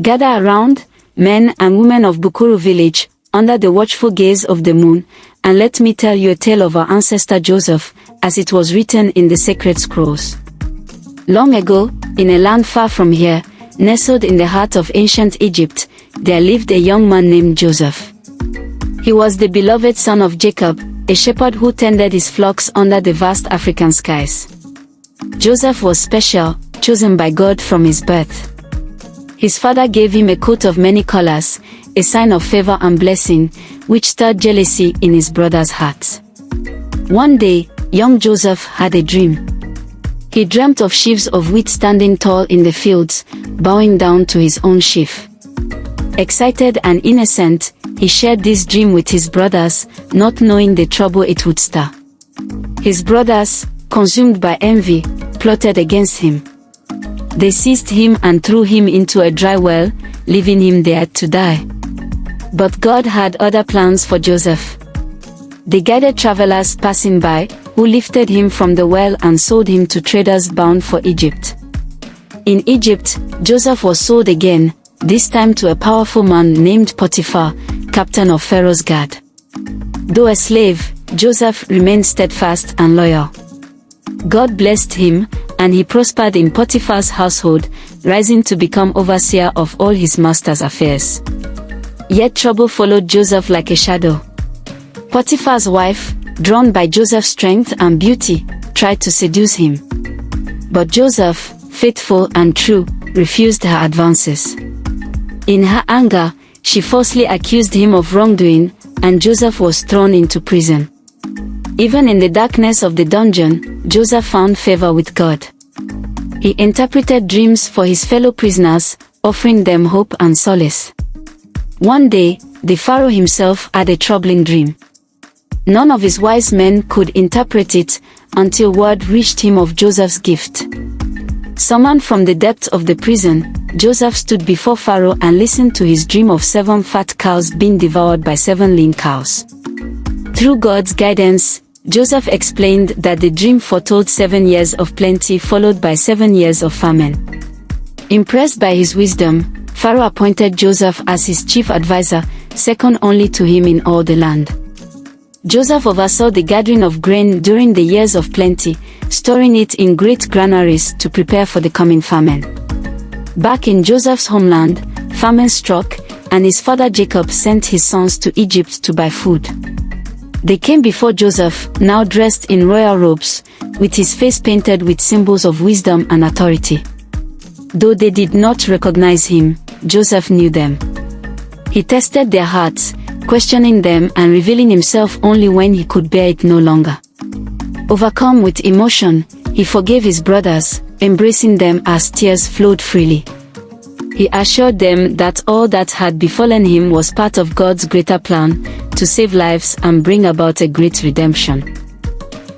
Gather around, men and women of Bukuru village, under the watchful gaze of the moon, and let me tell you a tale of our ancestor Joseph, as it was written in the sacred scrolls. Long ago, in a land far from here, nestled in the heart of ancient Egypt, there lived a young man named Joseph. He was the beloved son of Jacob, a shepherd who tended his flocks under the vast African skies. Joseph was special, chosen by God from his birth. His father gave him a coat of many colors, a sign of favor and blessing, which stirred jealousy in his brother's heart. One day, young Joseph had a dream. He dreamt of sheaves of wheat standing tall in the fields, bowing down to his own sheaf. Excited and innocent, he shared this dream with his brothers, not knowing the trouble it would stir. His brothers, consumed by envy, plotted against him. They seized him and threw him into a dry well, leaving him there to die. But God had other plans for Joseph. They guided travelers passing by, who lifted him from the well and sold him to traders bound for Egypt. In Egypt, Joseph was sold again, this time to a powerful man named Potiphar, captain of Pharaoh's guard. Though a slave, Joseph remained steadfast and loyal. God blessed him, and he prospered in Potiphar's household, rising to become overseer of all his master's affairs. Yet trouble followed Joseph like a shadow. Potiphar's wife, drawn by Joseph's strength and beauty, tried to seduce him. But Joseph, faithful and true, refused her advances. In her anger, she falsely accused him of wrongdoing, and Joseph was thrown into prison. Even in the darkness of the dungeon, Joseph found favor with God. He interpreted dreams for his fellow prisoners, offering them hope and solace. One day, the Pharaoh himself had a troubling dream. None of his wise men could interpret it, until word reached him of Joseph's gift. Summoned from the depths of the prison, Joseph stood before Pharaoh and listened to his dream of 7 fat cows being devoured by 7 lean cows. Through God's guidance, Joseph explained that the dream foretold 7 years of plenty followed by 7 years of famine. Impressed by his wisdom, Pharaoh appointed Joseph as his chief advisor, second only to him in all the land. Joseph oversaw the gathering of grain during the years of plenty, storing it in great granaries to prepare for the coming famine. Back in Joseph's homeland, famine struck, and his father Jacob sent his sons to Egypt to buy food. They came before Joseph, now dressed in royal robes, with his face painted with symbols of wisdom and authority. Though they did not recognize him, Joseph knew them. He tested their hearts, questioning them and revealing himself only when he could bear it no longer. Overcome with emotion, he forgave his brothers, embracing them as tears flowed freely. He assured them that all that had befallen him was part of God's greater plan, to save lives and bring about a great redemption.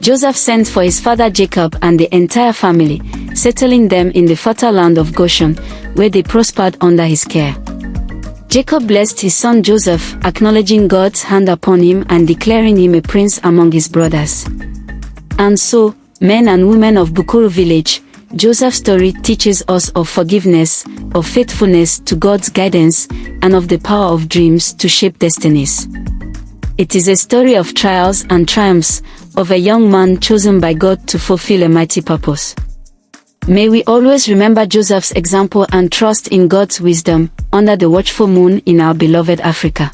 Joseph sent for his father Jacob and the entire family, settling them in the fertile land of Goshen, where they prospered under his care. Jacob blessed his son Joseph, acknowledging God's hand upon him and declaring him a prince among his brothers. And so, men and women of Bukuru village, Joseph's story teaches us of forgiveness, of faithfulness to God's guidance, and of the power of dreams to shape destinies. It is a story of trials and triumphs, of a young man chosen by God to fulfill a mighty purpose. May we always remember Joseph's example and trust in God's wisdom, under the watchful moon in our beloved Africa.